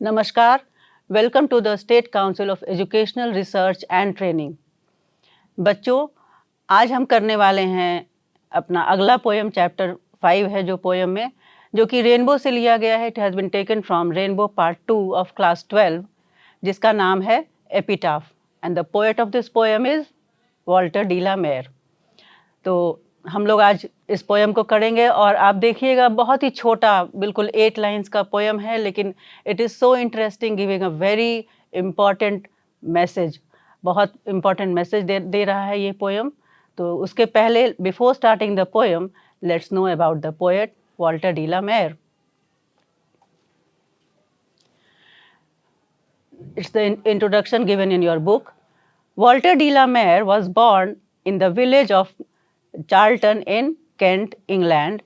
नमस्कार, welcome to the state council of educational research and training. बच्चों, आज हम करने वाले हैं अपना अगला पोएम, चैप्टर 5 है जो पोएम में, जो कि रेनबो से लिया गया है। It has been taken from Rainbow part 2 of class 12, जिसका नाम है epitaph, and the poet of this poem is Walter de la Mare. तो हम लोग आज इस पोएम को करेंगे और आप देखिएगा, बहुत ही छोटा, बिल्कुल 8 लाइन्स का पोएम है, लेकिन it is so interesting, giving a very important message. बहुत इम्पॉर्टेंट मैसेज दे रहा है ये पोएम। तो उसके पहले, before starting the poem, let's know about the poet Walter de la Mare. It's the introduction given in your book. Walter de la Mare was born in the village of Charlton in Kent, England.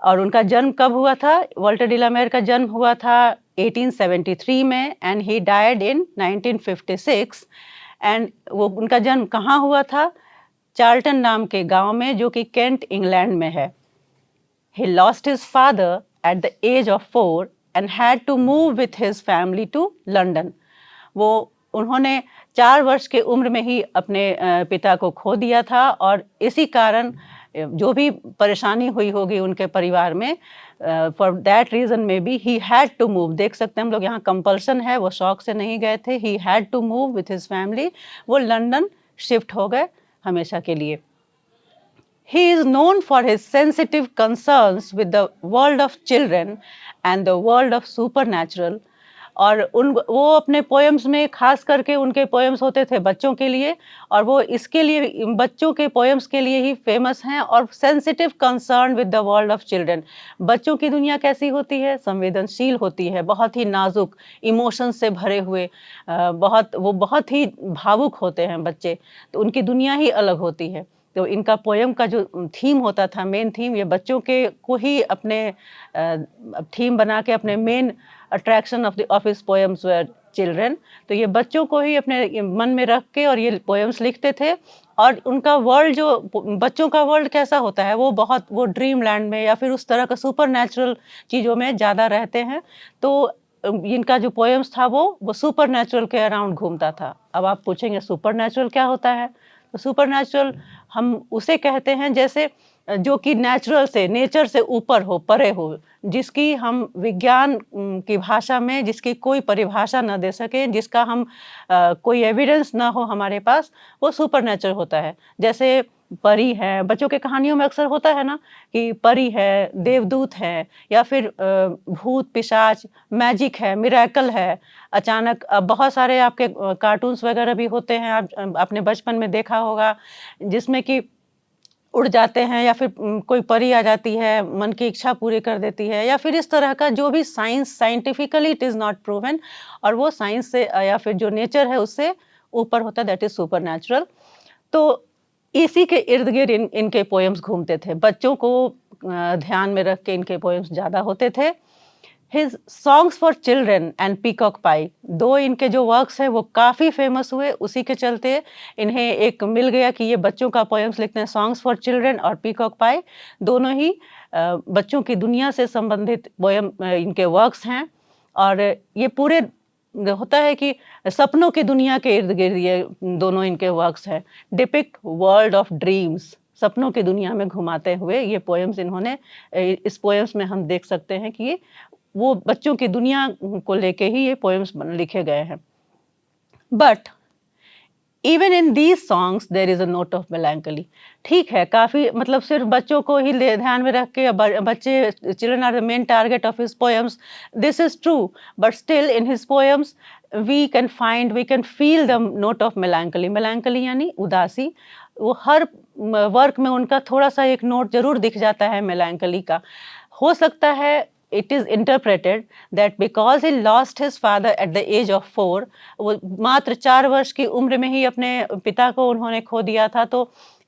और उनका जन्म कब हुआ था? Walter de la mayor का जन्म हुआ था 1873 में, and he died in 1956। And वो उनका जन्म कहाँ हुआ था? चार्ल्टन नाम के गांव में, जो कि केंट, इंग्लैंड में है। He lost his father at the age of 4 and had to move with his family to London. उन्होंने 4 वर्ष के उम्र में ही अपने पिता को खो दिया था, और इसी कारण जो भी परेशानी हुई होगी उनके परिवार में, for that reason maybe he had to move. देख सकते हैं हम लोग, यहाँ कंपल्सन है, वो शौक से नहीं गए थे। He had to move with his family. वो लंदन शिफ्ट हो गए हमेशा के लिए। He is known for his sensitive concerns with the world of children and the world of supernatural. और वो अपने पोएम्स में, खास करके उनके पोएम्स होते थे बच्चों के लिए, और वो इसके लिए, बच्चों के पोएम्स के लिए ही फेमस हैं। और sensitive concern with the world of children, बच्चों की दुनिया कैसी होती है? संवेदनशील होती है, बहुत ही नाजुक, इमोशंस से भरे हुए, बहुत ही भावुक होते हैं बच्चे। तो उनकी दुनिया ही अलग होती है। तो इनका पोएम का जो थीम होता था, मेन थीम, ये बच्चों के को ही अपने थीम बना के, अपने main attraction of his poems were children. तो ये बच्चों को ही अपने मन में रख के और ये पोएम्स लिखते थे। और उनका वर्ल्ड, जो बच्चों का वर्ल्ड कैसा होता है, वो ड्रीम लैंड में या फिर उस तरह का सुपर नेचुरल चीज़ों में ज़्यादा रहते हैं। तो इनका जो पोएम्स था वो सुपर नेचुरल के अराउंड घूमता था। अब आप पूछेंगे सुपर नेचुरल क्या होता है? तो सुपर नेचुरल हम उसे कहते हैं जैसे जो कि नेचुरल से, नेचर से ऊपर हो, परे हो, जिसकी हम विज्ञान की भाषा में, जिसकी कोई परिभाषा न दे सके, जिसका हम कोई एविडेंस ना हो हमारे पास, वो सुपर नेचुरल होता है। जैसे परी है, बच्चों के कहानियों में अक्सर होता है ना कि परी है, देवदूत है, या फिर भूत पिशाच, मैजिक है, मिरेकल है। अचानक बहुत सारे आपके कार्टून्स वगैरह भी होते हैं, आप अपने बचपन में देखा होगा, जिसमें कि उड़ जाते हैं, या फिर कोई परी आ जाती है, मन की इच्छा पूरी कर देती है, या फिर इस तरह का जो भी scientifically it is not proven, और वो साइंस से या फिर जो नेचर है उससे ऊपर होता है, दैट इज़ सुपर नेचुरल। तो इसी के इर्द-गिर्द इनके पोएम्स घूमते थे। बच्चों को ध्यान में रख के इनके पोएम्स ज़्यादा होते थे। His songs for children and Peacock Pie, 2 इनके जो वर्क्स हैं वो काफ़ी फेमस हुए। उसी के चलते इन्हें एक मिल गया कि ये बच्चों का पोएम्स लिखते हैं। सॉन्ग्स फॉर चिल्ड्रन और पीकॉक पाई दोनों ही बच्चों की दुनिया से संबंधित पोएम इनके वर्क्स हैं। और ये पूरे होता है कि सपनों की दुनिया के इर्द-गिर्द ये दोनों इनके वर्क्स हैं। डिपिक्ट वर्ल्ड ऑफ ड्रीम्स, सपनों की दुनिया में घुमाते हुए ये पोएम्स इन्होंने, इस पोएम्स में हम देख सकते हैं कि ये वो बच्चों की दुनिया को लेके ही ये पोएम्स लिखे गए हैं। But even in these songs there is a note of melancholy. ठीक है, काफ़ी, मतलब सिर्फ बच्चों को ही ध्यान में रख के, बच्चे, children are the main target of his poems, this is true. But still in his poems we can feel the note of melancholy. Melancholy यानी उदासी। वो हर वर्क में उनका थोड़ा सा एक नोट जरूर दिख जाता है मेलैंकोली का। हो सकता है it is interpreted that because he lost his father at the age of 4, वो मात्र 4 वर्ष की उम्र में ही अपने पिता को उन्होंने खो दिया था। तो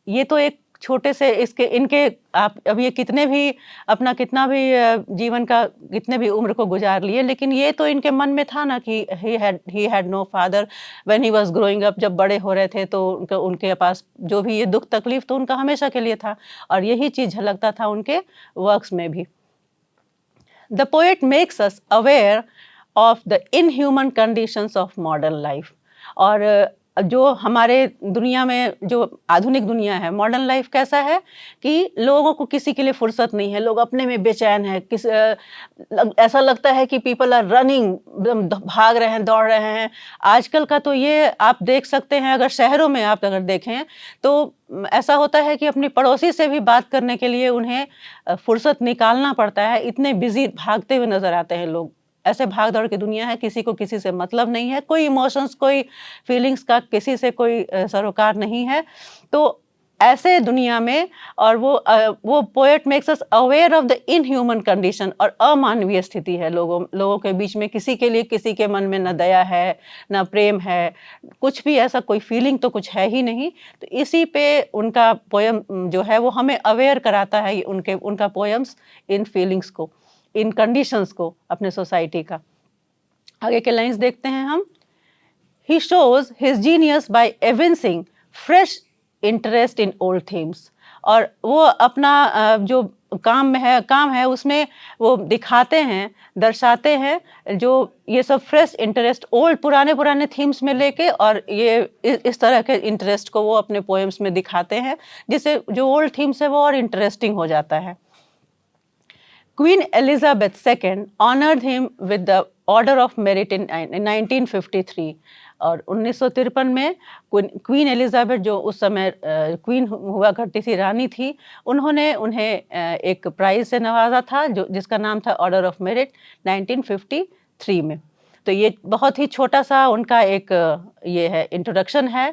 ये तो एक छोटे से इनके, आप अब ये कितना भी जीवन का कितने भी उम्र को गुजार लिए, लेकिन ये तो इनके मन में था ना कि he had no father when he was growing up। जब बड़े हो रहे थे तो उनके पास जो भी ये दुख तकलीफ तो उनका हमेशा के लिए था, और यही चीज़ झलकता था उनके वर्क्स में भी। The poet makes us aware of the inhuman conditions of modern life. और जो हमारे दुनिया में जो आधुनिक दुनिया है, मॉडर्न लाइफ कैसा है कि लोगों को किसी के लिए फुर्सत नहीं है, लोग अपने में बेचैन है, ऐसा लगता है कि पीपल आर रनिंग, भाग रहे हैं, दौड़ रहे हैं। आजकल का तो ये आप देख सकते हैं, अगर शहरों में आप अगर देखें तो ऐसा होता है कि अपनी पड़ोसी से भी बात करने के लिए उन्हें फुर्सत निकालना पड़ता है, इतने बिजी भागते हुए नजर आते हैं लोग। ऐसे भाग दौड़ की दुनिया है, किसी को किसी से मतलब नहीं है, कोई इमोशंस, कोई फीलिंग्स का किसी से कोई सरोकार नहीं है। तो ऐसे दुनिया में, और वो poet makes us aware of the inhuman condition, और अमानवीय स्थिति है लोगों के बीच में, किसी के लिए किसी के मन में न दया है, न प्रेम है, कुछ भी ऐसा कोई फीलिंग तो कुछ है ही नहीं। तो इसी पे उनका पोयम जो है वो हमें अवेयर कराता है, उनका पोयम्स इन फीलिंग्स को, इन कंडीशंस को अपने सोसाइटी का। आगे के लाइंस देखते हैं हम। He shows his genius by evincing fresh interest in old themes। और वो अपना जो काम है उसमें वो दिखाते हैं, दर्शाते हैं जो ये सब फ्रेश इंटरेस्ट पुराने थीम्स में लेके, और ये इस तरह के इंटरेस्ट को वो अपने पोएम्स में दिखाते हैं, जिससे जो ओल्ड थीम्स है वो और इंटरेस्टिंग हो जाता है। Queen Elizabeth II honored him with the Order of Merit in 1953। और 1953 में क्वीन एलिजाबेथ, जो उस समय क्वीन हुआ करती थी, रानी थी, उन्होंने उन्हें एक प्राइज से नवाजा था जिसका नाम था ऑर्डर ऑफ मेरिट 1953 में। तो ये बहुत ही छोटा सा उनका एक ये है इंट्रोडक्शन है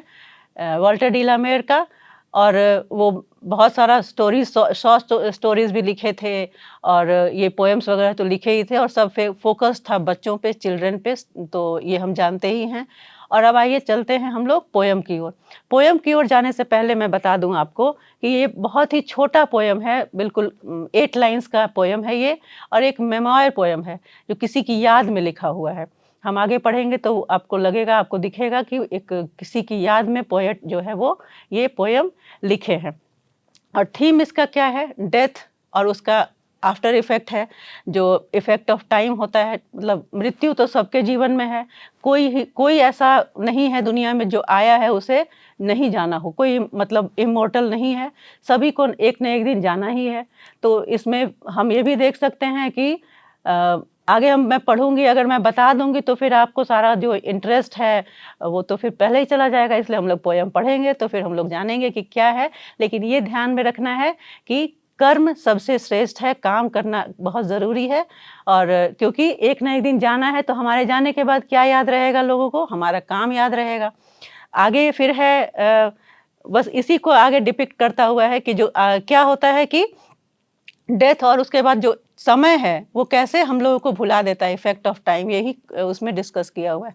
वाल्टर डी ला मेयर का। और वो बहुत सारा शॉर्ट स्टोरीज भी लिखे थे, और ये पोएम्स वगैरह तो लिखे ही थे, और सब फोकस था बच्चों पे, चिल्ड्रन पे, तो ये हम जानते ही हैं। और अब आइए चलते हैं हम लोग पोएम की ओर। पोएम की ओर जाने से पहले मैं बता दूं आपको कि ये बहुत ही छोटा पोएम है, बिल्कुल 8 लाइन्स का पोएम है ये, और एक मेमोयर पोएम है जो किसी की याद में लिखा हुआ है। हम आगे पढ़ेंगे तो आपको लगेगा, आपको दिखेगा कि एक किसी की याद में पोएट जो है वो ये पोएम लिखे हैं। और थीम इसका क्या है? डेथ, और उसका आफ्टर इफेक्ट है, जो इफेक्ट ऑफ टाइम होता है, मतलब मृत्यु तो सबके जीवन में है, कोई ऐसा नहीं है दुनिया में जो आया है उसे नहीं जाना हो, कोई मतलब इमोर्टल नहीं है, सभी को एक न एक दिन जाना ही है। तो इसमें हम ये भी देख सकते हैं कि आगे मैं पढ़ूंगी, अगर मैं बता दूंगी तो फिर आपको सारा जो इंटरेस्ट है वो तो फिर पहले ही चला जाएगा, इसलिए हम लोग पोएम पढ़ेंगे तो फिर हम लोग जानेंगे कि क्या है। लेकिन ये ध्यान में रखना है कि कर्म सबसे श्रेष्ठ है, काम करना बहुत ज़रूरी है, और क्योंकि एक ना एक दिन जाना है, तो हमारे जाने के बाद क्या याद रहेगा लोगों को? हमारा काम याद रहेगा। आगे फिर है बस इसी को आगे डिपिक्ट करता हुआ है कि जो क्या होता है कि डेथ और उसके बाद जो समय है वो कैसे हम लोगों को भुला देता है, इफेक्ट ऑफ टाइम, यही उसमें डिस्कस किया हुआ है।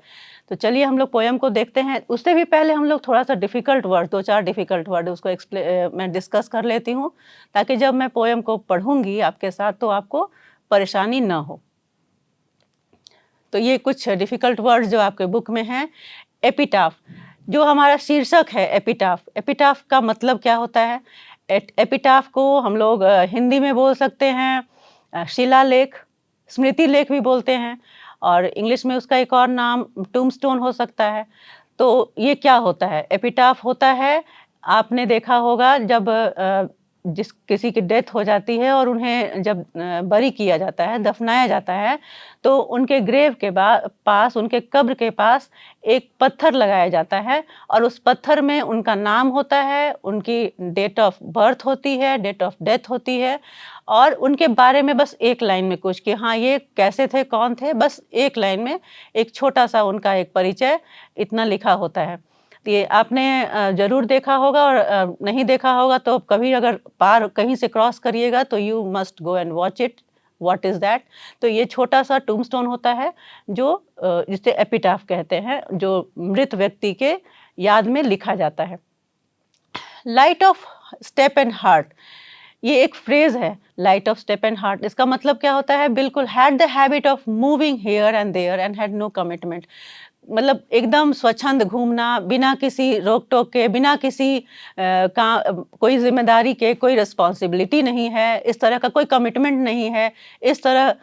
तो चलिए हम लोग पोएम को देखते हैं। उससे भी पहले हम लोग थोड़ा सा डिफ़िकल्ट वर्ड, 2-4 डिफ़िकल्ट वर्ड उसको मैं डिस्कस कर लेती हूँ, ताकि जब मैं पोएम को पढ़ूंगी आपके साथ तो आपको परेशानी ना हो। तो ये कुछ डिफ़िकल्ट वर्ड जो आपके बुक में हैं। एपिटाफ, जो हमारा शीर्षक है एपिटाफ, एपिटाफ का मतलब क्या होता है? एपिटाफ को हम लोग हिंदी में बोल सकते हैं शिलालेख, स्मृति लेख भी बोलते हैं, और इंग्लिश में उसका एक और नाम टूम्बस्टोन हो सकता है। तो ये क्या होता है? एपिटाफ होता है, आपने देखा होगा जब जिस किसी की डेथ हो जाती है और उन्हें जब बरी किया जाता है, दफनाया जाता है, तो उनके ग्रेव के पास, उनके कब्र के पास एक पत्थर लगाया जाता है, और उस पत्थर में उनका नाम होता है, उनकी डेट ऑफ बर्थ होती है, डेट ऑफ डेथ होती है, और उनके बारे में बस एक लाइन में कुछ कि हाँ ये कैसे थे, कौन थे, बस एक लाइन में एक छोटा सा उनका एक परिचय इतना लिखा होता है। ये आपने ज़रूर देखा होगा, और नहीं देखा होगा तो कभी अगर पार कहीं से क्रॉस करिएगा तो you must go and watch it, what is that. तो ये छोटा सा टूम्बस्टोन होता है जो जिसे एपिटाफ कहते हैं, जो मृत व्यक्ति के याद में लिखा जाता है। Light of step and heart, ये एक फ्रेज है, light of step and heart. इसका मतलब क्या होता है? बिल्कुल, had the habit of moving here and there and had no commitment. मतलब एकदम स्वच्छंद घूमना, बिना किसी रोक टोक के, बिना किसी कोई जिम्मेदारी के, कोई रिस्पॉन्सिबिलिटी नहीं है, इस तरह का कोई कमिटमेंट नहीं है, इस तरह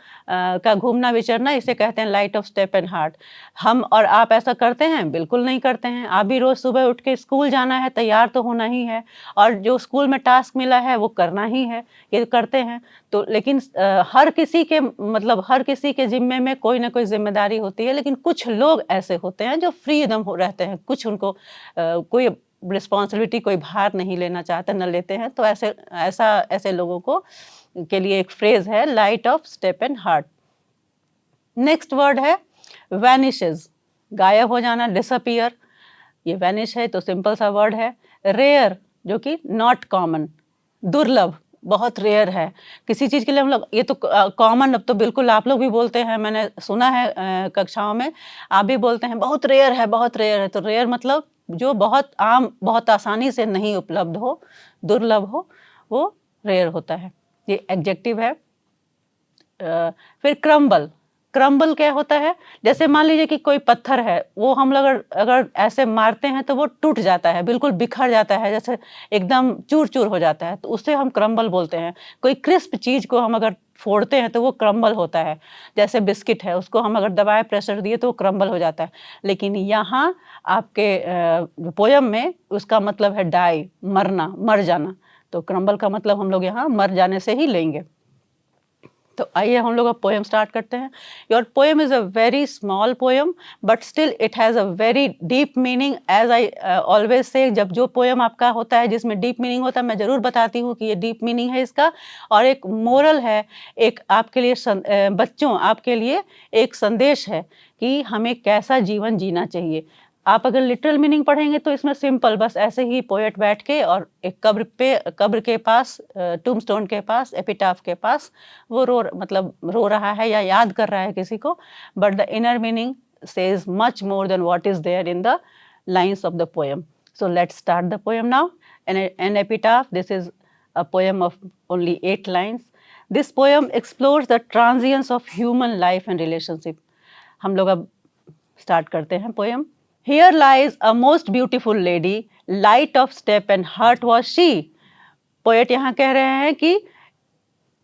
का घूमना विचरना, इसे कहते हैं light of step and heart. हम और आप ऐसा करते हैं? बिल्कुल नहीं करते हैं। आप भी रोज सुबह उठ के स्कूल जाना है, तैयार तो होना ही है, और जो स्कूल में टास्क मिला है वो करना ही है, ये करते हैं। तो लेकिन हर किसी के मतलब हर किसी के जिम्मे में कोई ना कोई जिम्मेदारी होती है, लेकिन कुछ लोग ऐसे होते हैं जो फ्री एकदम रहते हैं, कुछ उनको कोई रिस्पॉन्सिबिलिटी, कोई भार नहीं लेना चाहते, न लेते हैं। तो ऐसे लोगों को के लिए एक फ्रेज है light of step and heart. Next word है वैनिशेस, गायब हो जाना, डिसअपियर। ये वैनिश है तो सिंपल सा वर्ड है। रेयर, जो कि नॉट कॉमन, दुर्लभ, बहुत रेयर है। किसी चीज के लिए हम लोग, ये तो कॉमन, अब तो बिल्कुल आप लोग भी बोलते हैं, मैंने सुना है कक्षाओं में आप भी बोलते हैं बहुत रेयर है, बहुत रेयर है। तो रेयर मतलब जो बहुत आम, बहुत आसानी से नहीं उपलब्ध हो, दुर्लभ हो, वो रेयर होता है। ये एडजेक्टिव है। फिर क्रम्बल, क्रम्बल क्या होता है? जैसे मान लीजिए कि कोई पत्थर है, वो हम लोग अगर ऐसे मारते हैं तो वो टूट जाता है, बिल्कुल बिखर जाता है, जैसे एकदम चूर चूर हो जाता है, तो उससे हम क्रम्बल बोलते हैं। कोई क्रिस्प चीज को हम अगर फोड़ते हैं तो वो क्रम्बल होता है। जैसे बिस्किट है, उसको हम अगर दबाए, प्रेशर दिए तो वो क्रम्बल हो जाता है। लेकिन यहाँ आपके पोयम में उसका मतलब है डाई, मरना, मर जाना। तो क्रम्बल का मतलब हम लोग यहाँ मर जाने से ही लेंगे। तो आइए हम लोग अब पोएम स्टार्ट करते हैं। Your poem is a very small poem, but still it has a very deep meaning. As I always say, जब जो पोएम आपका होता है जिसमें डीप मीनिंग होता है, मैं ज़रूर बताती हूँ कि ये डीप मीनिंग है इसका, और एक मोरल है, एक आपके लिए बच्चों, आपके लिए एक संदेश है कि हमें कैसा जीवन जीना चाहिए। आप अगर लिटरल मीनिंग पढ़ेंगे तो इसमें सिंपल, बस ऐसे ही पोएट बैठ के और एक कब्र के पास, टूम्बस्टोन के पास, एपिटाफ के पास वो रो रहा है या याद कर रहा है किसी को। But the inner meaning says much more than what is there in the lines of the poem. So let's start the poem now. An epitaph, this is a poem of only 8 lines. This poem explores the transience of human life and relationship. हम लोग अब start करते हैं poem. Here lies a most beautiful lady, light of step and heart was she. Poet यहाँ कह रहे हैं कि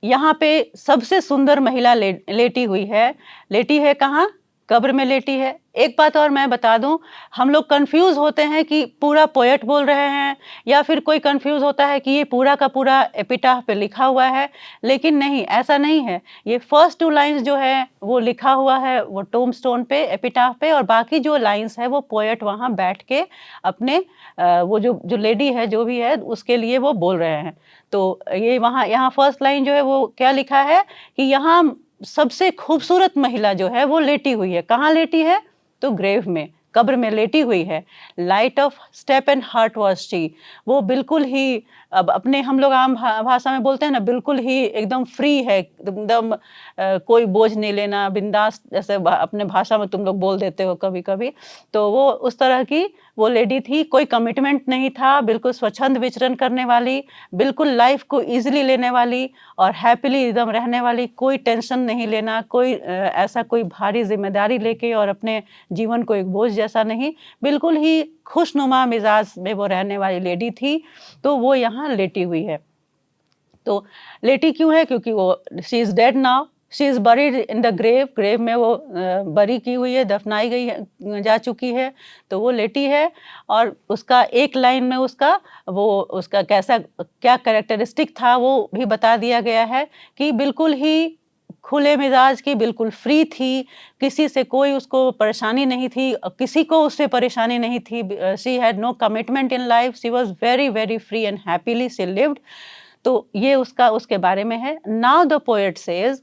यहाँ पे सबसे सुंदर महिला लेटी हुई है। लेटी है कहाँ? कब्र में लेटी है। एक बात और मैं बता दूं, हम लोग कंफ्यूज होते हैं कि पूरा पोएट बोल रहे हैं, या फिर कोई कंफ्यूज होता है कि ये पूरा का पूरा एपिटाफ पे लिखा हुआ है, लेकिन नहीं, ऐसा नहीं है। ये फर्स्ट 2 लाइंस जो है वो लिखा हुआ है वो टोम्बस्टोन पे, एपिटाफ पे, और बाकी जो लाइंस है वो पोएट वहाँ बैठ के अपने वो जो लेडी है, जो भी है, उसके लिए वो बोल रहे हैं। तो ये यहाँ फर्स्ट लाइन जो है वो क्या लिखा है कि यहाँ सबसे खूबसूरत महिला जो है वो लेटी हुई है। कहाँ लेटी है? तो ग्रेव में, कब्र में लेटी हुई है। Light of step and heart was she, वो बिल्कुल ही, अब अपने हम लोग आम भाषा में बोलते हैं ना, बिल्कुल ही एकदम फ्री है, एकदम कोई बोझ नहीं लेना, बिंदास, जैसे अपने भाषा में तुम लोग बोल देते हो कभी कभी। तो वो उस तरह की वो लेडी थी, कोई कमिटमेंट नहीं था, बिल्कुल स्वच्छंद विचरण करने वाली, बिल्कुल लाइफ को इजीली लेने वाली और हैप्पीली एकदम रहने वाली, कोई टेंशन नहीं लेना, कोई ऐसा कोई भारी जिम्मेदारी लेके और अपने जीवन को एक बोझ जैसा नहीं, बिल्कुल ही खुशनुमा मिजाज में वो रहने वाली लेडी थी। तो वो यहाँ लेटी हुई है। तो लेटी क्यों है? क्योंकि वो she is dead now, she is buried in the grave, grave में वो बरी की हुई है, दफनाई गई है, जा चुकी है। तो वो लेटी है, और उसका एक लाइन में उसका कैसा क्या कैरेक्टरिस्टिक था वो भी बता दिया गया है कि बिल्कुल ही खुले मिजाज की, बिल्कुल फ्री थी, किसी से कोई उसको परेशानी नहीं थी, किसी को उससे परेशानी नहीं थी। She had no commitment in life, she was very very free and happily she lived. तो ये उसके बारे में है। Now the poet says,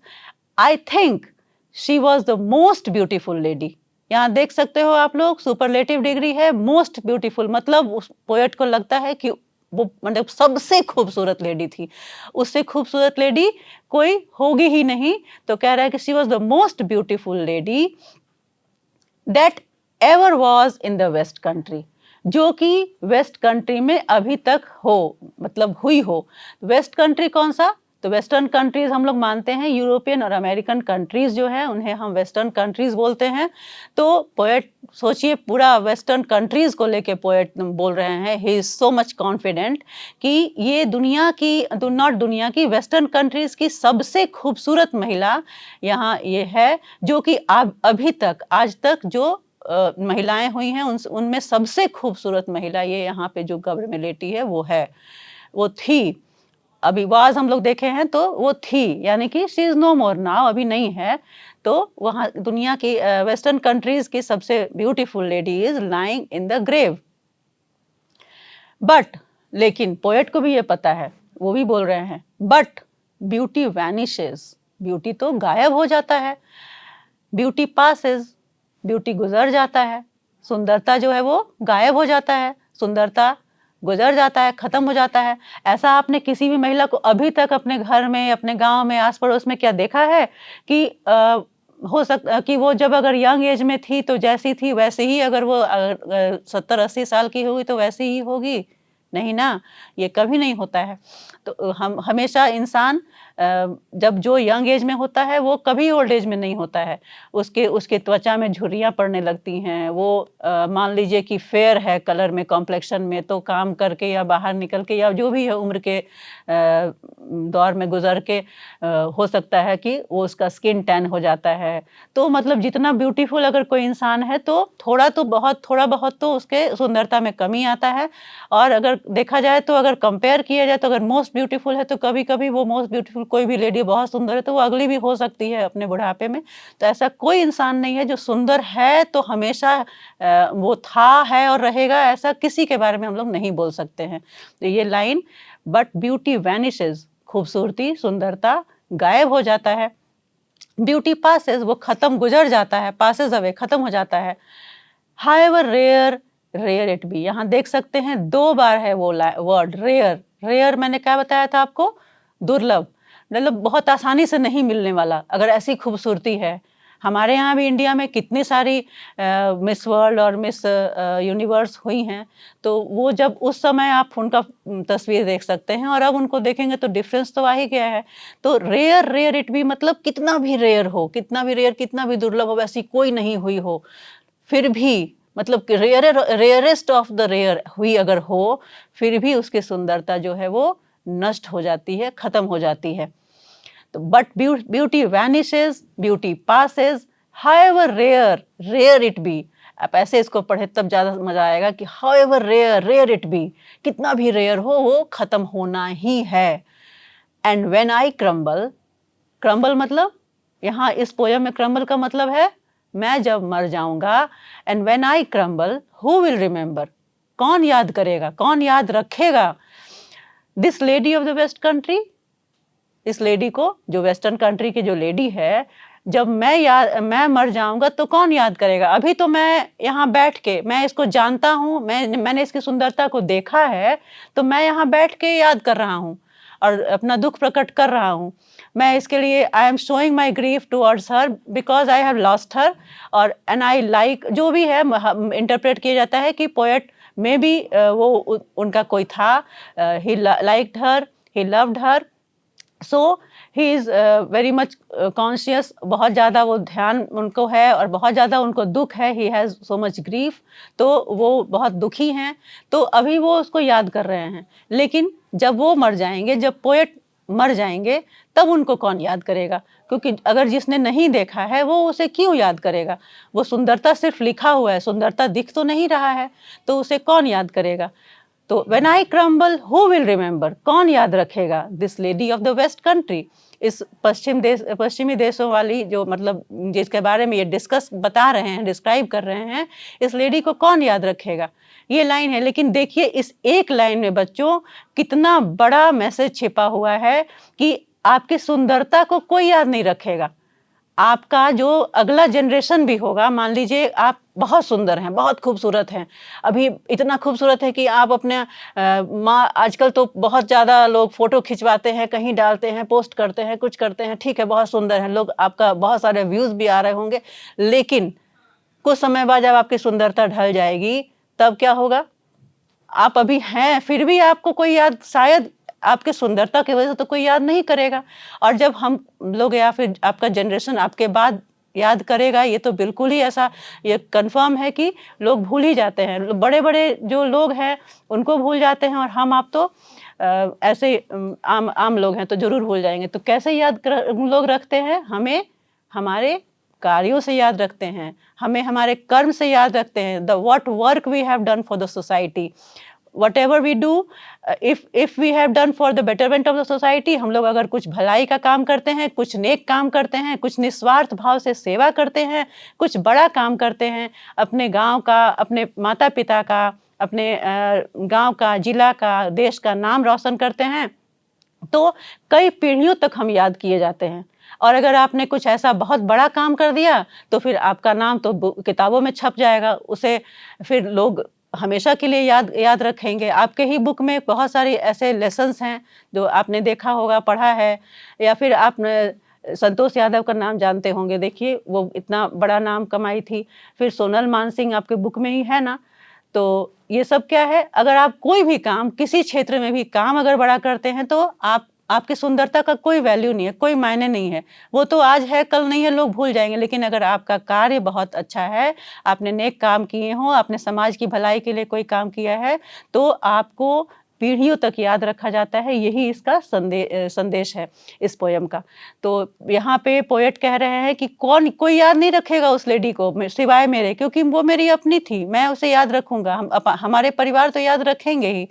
I think she was the most beautiful lady. यहाँ देख सकते हो आप लोग, सुपरलेटिव डिग्री है, मोस्ट ब्यूटीफुल, मतलब उस पोएट को लगता है कि वो मतलब सबसे खूबसूरत लेडी थी, उससे खूबसूरत लेडी कोई होगी ही नहीं। तो कह रहा है कि she was the most beautiful lady that ever was in the west country, जो कि वेस्ट कंट्री में अभी तक हो, मतलब हुई हो। वेस्ट कंट्री कौन सा? तो वेस्टर्न कंट्रीज हम लोग मानते हैं, यूरोपियन और अमेरिकन कंट्रीज जो है उन्हें हम वेस्टर्न कंट्रीज बोलते हैं। तो पोएट सोचिए, पूरा वेस्टर्न कंट्रीज को लेके पोएट बोल रहे हैं, he is so much confident कि ये दुनिया की, नॉट दुनिया की, वेस्टर्न कंट्रीज की सबसे खूबसूरत महिला यहाँ ये है, जो कि अभी तक, आज तक जो महिलाएं हुई हैं उनमें सबसे खूबसूरत महिला ये यहाँ पे जो कब्र में लेटी है वो है, वो थी। अभी वाज हम लोग देखे हैं तो वो थी, यानी कि she is no more now, अभी नहीं है। तो वहाँ दुनिया की वेस्टर्न कंट्रीज की सबसे beautiful lady is lying in the grave. But लेकिन पोएट को भी ये पता है, वो भी बोल रहे हैं, बट ब्यूटी वैनिशेस, ब्यूटी तो गायब हो जाता है, ब्यूटी पासेस, ब्यूटी गुजर जाता है, सुंदरता जो है वो गायब हो जाता है, सुंदरता गुजर जाता है, खत्म हो जाता है। ऐसा आपने किसी भी महिला को अभी तक अपने घर में, अपने गांव में, आस पड़ोस में क्या देखा है कि हो सकता कि वो जब अगर यंग एज में थी तो जैसी थी वैसे ही, अगर वो 70-80 साल की होगी तो वैसी ही होगी? नहीं ना, ये कभी नहीं होता है। तो हम हमेशा इंसान जब जो यंग एज में होता है वो कभी ओल्ड एज में नहीं होता है। उसके त्वचा में झुर्रियाँ पड़ने लगती हैं, वो मान लीजिए कि फेयर है कलर में, कॉम्प्लेक्शन में, तो काम करके या बाहर निकल के या जो भी है उम्र के दौर में गुजर के हो सकता है कि वो उसका स्किन टैन हो जाता है। तो मतलब जितना ब्यूटीफुल अगर कोई इंसान है तो थोड़ा बहुत तो उसके सुंदरता में कमी आता है। और अगर देखा जाए तो अगर कंपेयर किया जाए तो अगर मोस्ट ब्यूटीफुल है तो कभी-कभी वो मोस्ट ब्यूटीफुल कोई भी लेडी बहुत सुंदर है तो वो अगली भी हो सकती है अपने बुढ़ापे में। तो ऐसा कोई इंसान नहीं है जो सुंदर है तो हमेशा वो था, है और रहेगा, ऐसा किसी के बारे में हम लोग नहीं बोल सकते हैं। तो ये लाइन, बट ब्यूटी वैनिशेस, खूबसूरती, सुंदरता गायब हो जाता है। ब्यूटी पासेस, वो खत्म, गुजर जाता है, पासेस अवे, खत्म हो जाता है। However rare, rare it be, यहाँ देख सकते हैं 2 बार है वो वर्ड रेयर। रेयर मैंने क्या बताया था आपको? दुर्लभ, मतलब बहुत आसानी से नहीं मिलने वाला। अगर ऐसी खूबसूरती है, हमारे यहाँ भी इंडिया में कितनी सारी मिस वर्ल्ड और मिस यूनिवर्स हुई हैं, तो वो जब उस समय आप उनका तस्वीर देख सकते हैं और अब उनको देखेंगे तो डिफरेंस तो आ ही गया है। तो रेयर, रेयर इट भी मतलब कितना भी रेयर हो, कितना भी रेयर, कितना भी दुर्लभ हो, वैसी कोई नहीं हुई हो, फिर भी मतलब कि रेयरेस्ट ऑफ द रेयर हुई अगर हो, फिर भी उसकी सुंदरता जो है वो नष्ट हो जाती है, खत्म हो जाती है। तो but beauty vanishes, beauty passes, however rare, rare it be. आप ऐसे इसको पढ़े तब ज्यादा मजा आएगा कि however rare, rare it be, कितना भी रेयर हो वो खत्म होना ही है। And when I crumble, crumble मतलब यहाँ इस पोयम में क्रम्बल का मतलब है मैं जब मर जाऊंगा। And when I crumble, who will remember, कौन याद करेगा, कौन याद रखेगा? This lady of the west country, इस लेडी को, जो वेस्टर्न कंट्री की जो लेडी है, जब मैं मर जाऊंगा तो कौन याद करेगा? अभी तो मैं यहाँ बैठ के, मैं इसको जानता हूँ, मैंने इसकी सुंदरता को देखा है, तो मैं यहाँ बैठ के याद कर रहा हूँ और अपना दुख प्रकट कर रहा हूँ। मैं इसके लिए I am showing my grief towards her because I have lost her. और एंड आई लाइक, जो भी है इंटरप्रेट किया जाता है कि पोएट में भी वो उनका कोई था, he liked her, he loved her, so he is very much conscious, बहुत ज़्यादा वो ध्यान उनको है और बहुत ज़्यादा उनको दुख है, he has so much grief, तो वो बहुत दुखी हैं, तो अभी वो उसको याद कर रहे हैं। लेकिन जब वो मर जाएंगे, जब पोएट मर जाएंगे, तब उनको कौन याद करेगा? क्योंकि अगर जिसने नहीं देखा है वो उसे क्यों याद करेगा? वो सुंदरता सिर्फ लिखा हुआ है, सुंदरता दिख तो नहीं रहा है, तो उसे कौन याद करेगा? तो when I crumble who will remember, कौन याद रखेगा this lady of the west country, इस पश्चिमी देशों वाली जो मतलब जिसके बारे में ये डिस्कस बता रहे हैं, डिस्क्राइब कर रहे हैं, इस लेडी को कौन याद रखेगा? ये लाइन है। लेकिन देखिए इस एक लाइन में बच्चों कितना बड़ा मैसेज छिपा हुआ है कि आपकी सुंदरता को कोई याद नहीं रखेगा। आपका जो अगला जनरेशन भी होगा, मान लीजिए आप बहुत सुंदर हैं, बहुत खूबसूरत हैं, अभी इतना खूबसूरत है कि आप अपने माँ, आजकल तो बहुत ज़्यादा लोग फ़ोटो खिंचवाते हैं, कहीं डालते हैं, पोस्ट करते हैं, कुछ करते हैं, ठीक है, बहुत सुंदर हैं लोग, आपका बहुत सारे व्यूज़ भी आ रहे होंगे, लेकिन कुछ समय बाद जब आपकी सुंदरता ढल जाएगी, तब क्या होगा? आप अभी हैं, फिर भी आपको कोई याद शायद आपके सुंदरता की वजह से तो कोई याद नहीं करेगा। और जब हम लोग या फिर आपका जनरेशन आपके बाद याद करेगा, ये तो बिल्कुल ही ऐसा ये कन्फर्म है कि लोग भूल ही जाते हैं। बड़े-बड़े जो लोग हैं उनको भूल जाते हैं, और हम आप तो ऐसे आम आम लोग हैं तो ज़रूर भूल जाएँगे। तो कैसे याद लोग रखते हैं? हमें हमारे कार्यों से याद रखते हैं, हमें हमारे कर्म से याद रखते हैं। The what work we have done for the society, whatever we do, if we have done for the betterment of the society, हम लोग अगर कुछ भलाई का काम करते हैं, कुछ नेक काम करते हैं, कुछ निस्वार्थ भाव से सेवा करते हैं, कुछ बड़ा काम करते हैं, अपने गांव का, अपने माता पिता का, अपने गांव का, जिला का, देश का नाम रोशन करते हैं, तो कई पीढ़ियों तक हम याद किए जाते हैं। और अगर आपने कुछ ऐसा बहुत बड़ा काम कर दिया तो फिर आपका नाम तो किताबों में छप जाएगा, उसे फिर लोग हमेशा के लिए याद रखेंगे। आपके ही बुक में बहुत सारे ऐसे लेसन्स हैं जो आपने देखा होगा, पढ़ा है, या फिर आपने संतोष यादव का नाम जानते होंगे। देखिए वो इतना बड़ा नाम कमाई थी। फिर सोनल मानसिंह आपके बुक में ही है ना। तो ये सब क्या है, अगर आप कोई भी काम, किसी क्षेत्र में भी काम अगर बड़ा करते हैं तो आपकी सुंदरता का कोई वैल्यू नहीं है, कोई मायने नहीं है। वो तो आज है कल नहीं है, लोग भूल जाएंगे। लेकिन अगर आपका कार्य बहुत अच्छा है, आपने नेक काम किए हों, आपने समाज की भलाई के लिए कोई काम किया है, तो आपको पीढ़ियों तक याद रखा जाता है। यही इसका संदेश है इस पोयम का। तो यहाँ पे पोएट कह रहे हैं कि कोई याद नहीं रखेगा उस लेडी को सिवाय मेरे, क्योंकि वो मेरी अपनी थी, मैं उसे याद रखूंगा। हमारे परिवार तो याद रखेंगे ही,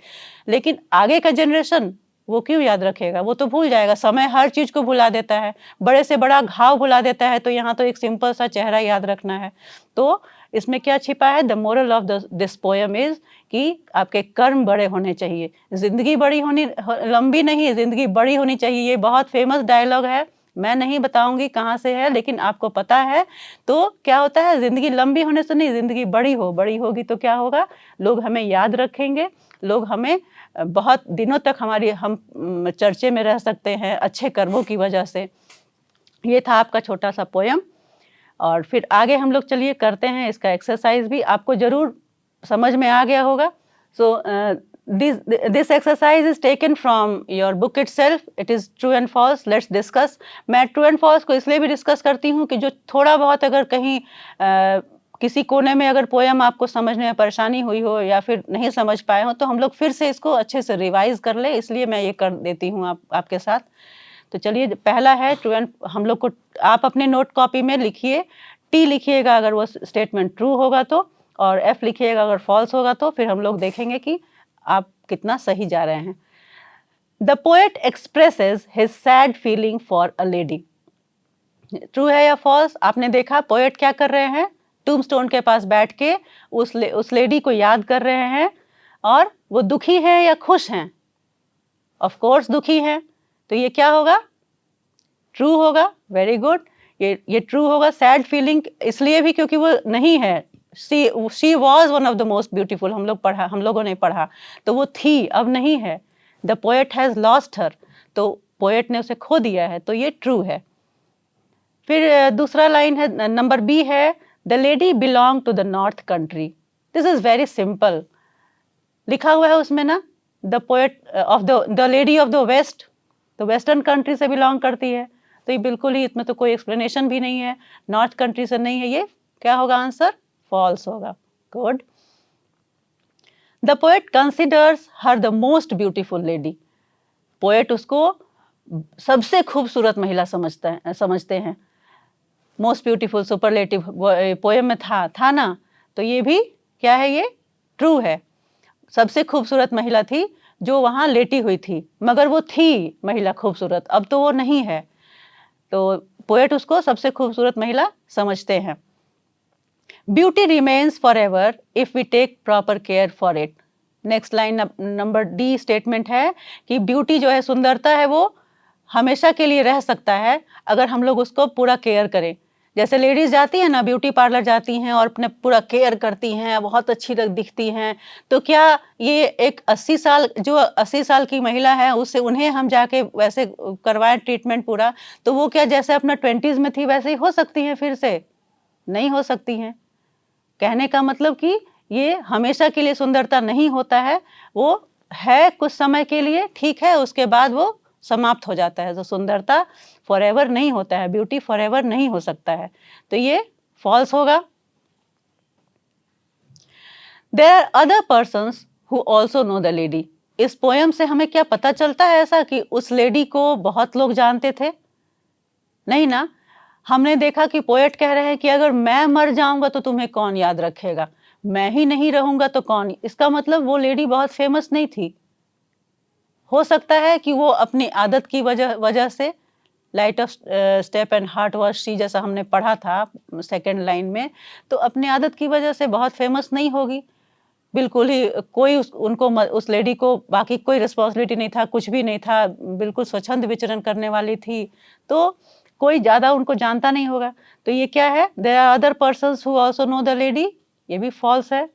लेकिन आगे का जनरेशन वो क्यों याद रखेगा? वो तो भूल जाएगा। समय हर चीज को भुला देता है, बड़े से बड़ा घाव भुला देता है। तो यहाँ तो एक सिंपल सा चेहरा याद रखना है। तो इसमें क्या छिपा है? The moral of this poem is कि आपके कर्म बड़े होने चाहिए, जिंदगी बड़ी होनी, लंबी नहीं, जिंदगी बड़ी होनी चाहिए। ये बहुत फेमस डायलॉग है, मैं नहीं बताऊंगी कहाँ से है, लेकिन आपको पता है। तो क्या होता है, जिंदगी लंबी होने से नहीं, जिंदगी बड़ी होगी तो क्या होगा, लोग हमें याद रखेंगे, लोग हमें बहुत दिनों तक हम चर्चे में रह सकते हैं अच्छे कर्मों की वजह से। ये था आपका छोटा सा पोयम। और फिर आगे हम लोग चलिए करते हैं इसका एक्सरसाइज भी, आपको जरूर समझ में आ गया होगा। So this exercise is taken from your book itself, it is true and false. Let's discuss. मैं ट्रू एंड फॉल्स को इसलिए भी डिस्कस करती हूँ कि जो थोड़ा बहुत अगर कहीं किसी कोने में अगर पोयम आपको समझने में परेशानी हुई हो या फिर नहीं समझ पाए हो, तो हम लोग फिर से इसको अच्छे से रिवाइज कर ले, इसलिए मैं ये कर देती हूँ आपके साथ। तो चलिए, पहला है ट्रू एंड, हम लोग को आप अपने नोट कॉपी में लिखिए, टी लिखिएगा अगर वो स्टेटमेंट ट्रू होगा तो, और एफ लिखिएगा अगर फॉल्स होगा तो। फिर हम लोग देखेंगे कि आप कितना सही जा रहे हैं। The poet expresses his sad feeling for a lady. True है या फॉल्स? आपने देखा पोएट क्या कर रहे हैं, टूम्बस्टोन के पास बैठ के उस लेडी को याद कर रहे हैं, और वो दुखी है या खुश हैं? ऑफ कोर्स दुखी है। तो ये क्या होगा? ट्रू होगा। वेरी गुड, ये ट्रू होगा। सैड फीलिंग इसलिए भी क्योंकि वो नहीं है, she was one of the most beautiful, हम लोगों ने पढ़ा, तो वो थी, अब नहीं है। The poet has lost her, तो पोएट ने उसे खो दिया है, तो ये ट्रू है। फिर दूसरा लाइन है, नंबर बी है, the lady belong to the north country. This is very simple, लिखा हुआ है उसमें ना, the poet of the lady of the west, तो वेस्टर्न कंट्री से बिलोंग करती है। तो ये बिल्कुल ही, इसमें तो कोई एक्सप्लेनेशन भी नहीं है, नॉर्थ कंट्री से नहीं है। ये क्या होगा आंसर? फॉल्स होगा। Good. The poet considers her the most beautiful lady. Poet उसको सबसे खूबसूरत महिला समझते हैं। मोस्ट ब्यूटीफुल सुपरलेटिव पोएम में था ना, तो ये भी क्या है, ये ट्रू है। सबसे खूबसूरत महिला थी जो वहां लेटी हुई थी, मगर वो थी महिला खूबसूरत, अब तो वो नहीं है। तो पोएट उसको सबसे खूबसूरत महिला समझते हैं। Beauty remains for ever if we take proper care for it. Next line number D statement है कि ब्यूटी जो है, सुंदरता है, वो हमेशा के लिए रह सकता है अगर हम लोग उसको पूरा केयर करें। जैसे लेडीज जाती हैं ना, ब्यूटी पार्लर जाती हैं और अपने पूरा केयर करती हैं, बहुत अच्छी दिखती हैं, तो क्या ये एक 80 साल की महिला है, उससे उन्हें हम जाके वैसे करवाएं ट्रीटमेंट पूरा, तो वो क्या जैसे अपना 20s में थी वैसे ही हो सकती हैं? फिर से नहीं हो सकती हैं। कहने का मतलब कि ये हमेशा के लिए सुंदरता नहीं होता है, वो है कुछ समय के लिए, ठीक है, उसके बाद वो समाप्त हो जाता है। तो सुंदरता फॉरएवर नहीं होता है, ब्यूटी फॉरएवर नहीं हो सकता है, तो ये फॉल्स होगा। There are other persons who also know the lady. इस पोयम से हमें क्या पता चलता है ऐसा कि उस लेडी को बहुत लोग जानते थे? नहीं ना। हमने देखा कि पोएट कह रहे हैं कि अगर मैं मर जाऊंगा तो तुम्हें कौन याद रखेगा, मैं ही नहीं रहूंगा तो कौन। इसका मतलब वो लेडी बहुत फेमस नहीं थी। हो सकता है कि वो अपनी आदत की वजह वजह से, light of step and heart was she, जैसा हमने पढ़ा था सेकंड लाइन में, तो अपनी आदत की वजह से बहुत फेमस नहीं होगी। बिल्कुल ही कोई उस लेडी को बाकी कोई रिस्पॉन्सिबिलिटी नहीं था, कुछ भी नहीं था, बिल्कुल स्वच्छंद विचरण करने वाली थी, तो कोई ज़्यादा उनको जानता नहीं होगा। तो ये क्या है? There are other persons who also know the lady, ये भी फॉल्स है।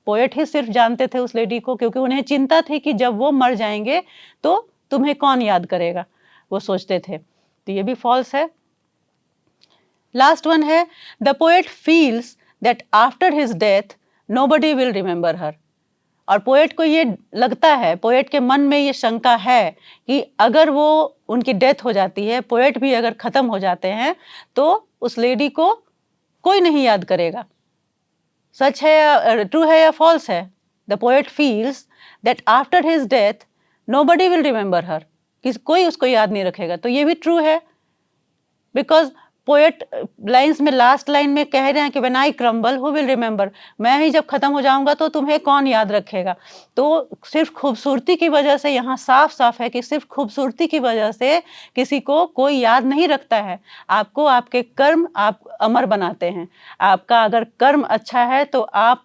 पोएट ही सिर्फ जानते थे उस लेडी को, क्योंकि उन्हें चिंता थी कि जब वो मर जाएंगे तो तुम्हें कौन याद करेगा, वो सोचते थे, तो ये भी फॉल्स है। लास्ट वन है, the poet feels that after his death nobody will remember her. और पोएट को ये लगता है, पोएट के मन में ये शंका है कि अगर वो उनकी डेथ हो जाती है, पोएट भी अगर खत्म हो जाते हैं, तो उस लेडी को कोई नहीं याद करेगा। सच है या ट्रू है या फॉल्स है? The poet feels that after his death nobody will remember her, कि कोई उसको याद नहीं रखेगा, तो ये भी ट्रू है। बिकॉज पोएट लाइन्स में लास्ट लाइन में कह रहे हैं कि when I crumble who will remember, मैं ही जब खत्म हो जाऊंगा तो तुम्हें कौन याद रखेगा। तो सिर्फ खूबसूरती की वजह से, यहाँ साफ साफ है कि सिर्फ खूबसूरती की वजह से किसी को कोई याद नहीं रखता है। आपको आपके कर्म आप अमर बनाते हैं। आपका अगर कर्म अच्छा है तो आप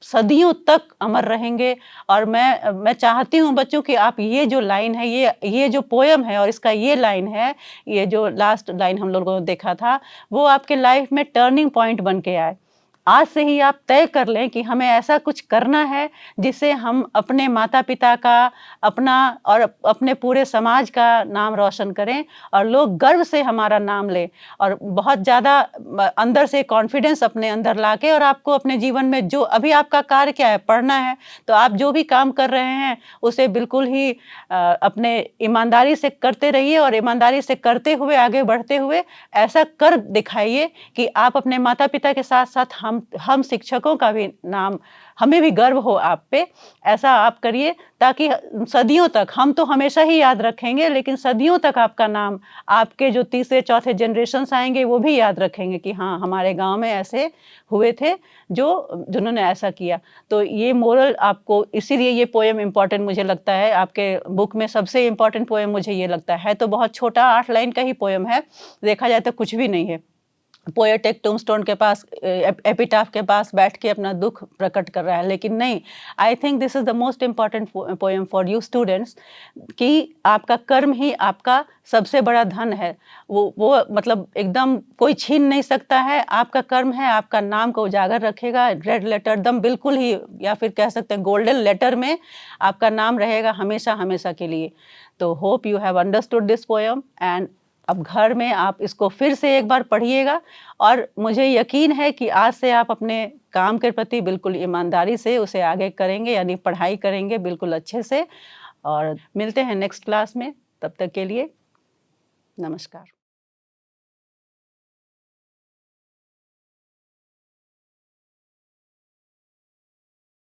सदियों तक अमर रहेंगे। और मैं चाहती हूँ बच्चों कि आप ये जो लाइन है, ये जो पोयम है और इसका ये लाइन है, ये जो लास्ट लाइन हम लोगों ने देखा था, वो आपके लाइफ में टर्निंग पॉइंट बन के आए। आज से ही आप तय कर लें कि हमें ऐसा कुछ करना है जिससे हम अपने माता पिता का, अपना और अपने पूरे समाज का नाम रोशन करें और लोग गर्व से हमारा नाम लें, और बहुत ज़्यादा अंदर से कॉन्फिडेंस अपने अंदर लाके, और आपको अपने जीवन में जो अभी आपका कार्य क्या है, पढ़ना है, तो आप जो भी काम कर रहे हैं उसे बिल्कुल ही अपने ईमानदारी से करते रहिए, और ईमानदारी से करते हुए आगे बढ़ते हुए ऐसा कर दिखाइए कि आप अपने माता पिता के साथ साथ हम शिक्षकों का भी नाम, हमें भी गर्व हो आप पे। ऐसा आप करिए ताकि सदियों तक, हम तो हमेशा ही याद रखेंगे, लेकिन सदियों तक आपका नाम, आपके जो तीसरे चौथे जनरेशन्स आएंगे वो भी याद रखेंगे कि हाँ, हमारे गांव में ऐसे हुए थे जिन्होंने ऐसा किया। तो ये मोरल आपको, इसीलिए ये पोएम इम्पॉर्टेंट मुझे लगता है। आपके बुक में सबसे इम्पॉर्टेंट पोएम मुझे ये लगता है। तो बहुत छोटा 8 लाइन का ही पोएम है, देखा जाए तो कुछ भी नहीं है। पोएट एक टूमस्टोन के पास, एपिटाफ के पास बैठ के अपना दुख प्रकट कर रहा है, लेकिन नहीं, I think this is the most important poem for you students, कि आपका कर्म ही आपका सबसे बड़ा धन है। वो मतलब एकदम कोई छीन नहीं सकता है। आपका कर्म है, आपका नाम को उजागर रखेगा, रेड लेटर दम बिल्कुल ही, या फिर कह सकते हैं गोल्डन लेटर में आपका नाम रहेगा हमेशा हमेशा के लिए। तो hope you have understood this poem, and अब घर में आप इसको फिर से एक बार पढ़िएगा, और मुझे यकीन है कि आज से आप अपने काम के प्रति बिल्कुल ईमानदारी से उसे आगे करेंगे, यानी पढ़ाई करेंगे बिल्कुल अच्छे से। और मिलते हैं नेक्स्ट क्लास में, तब तक के लिए नमस्कार।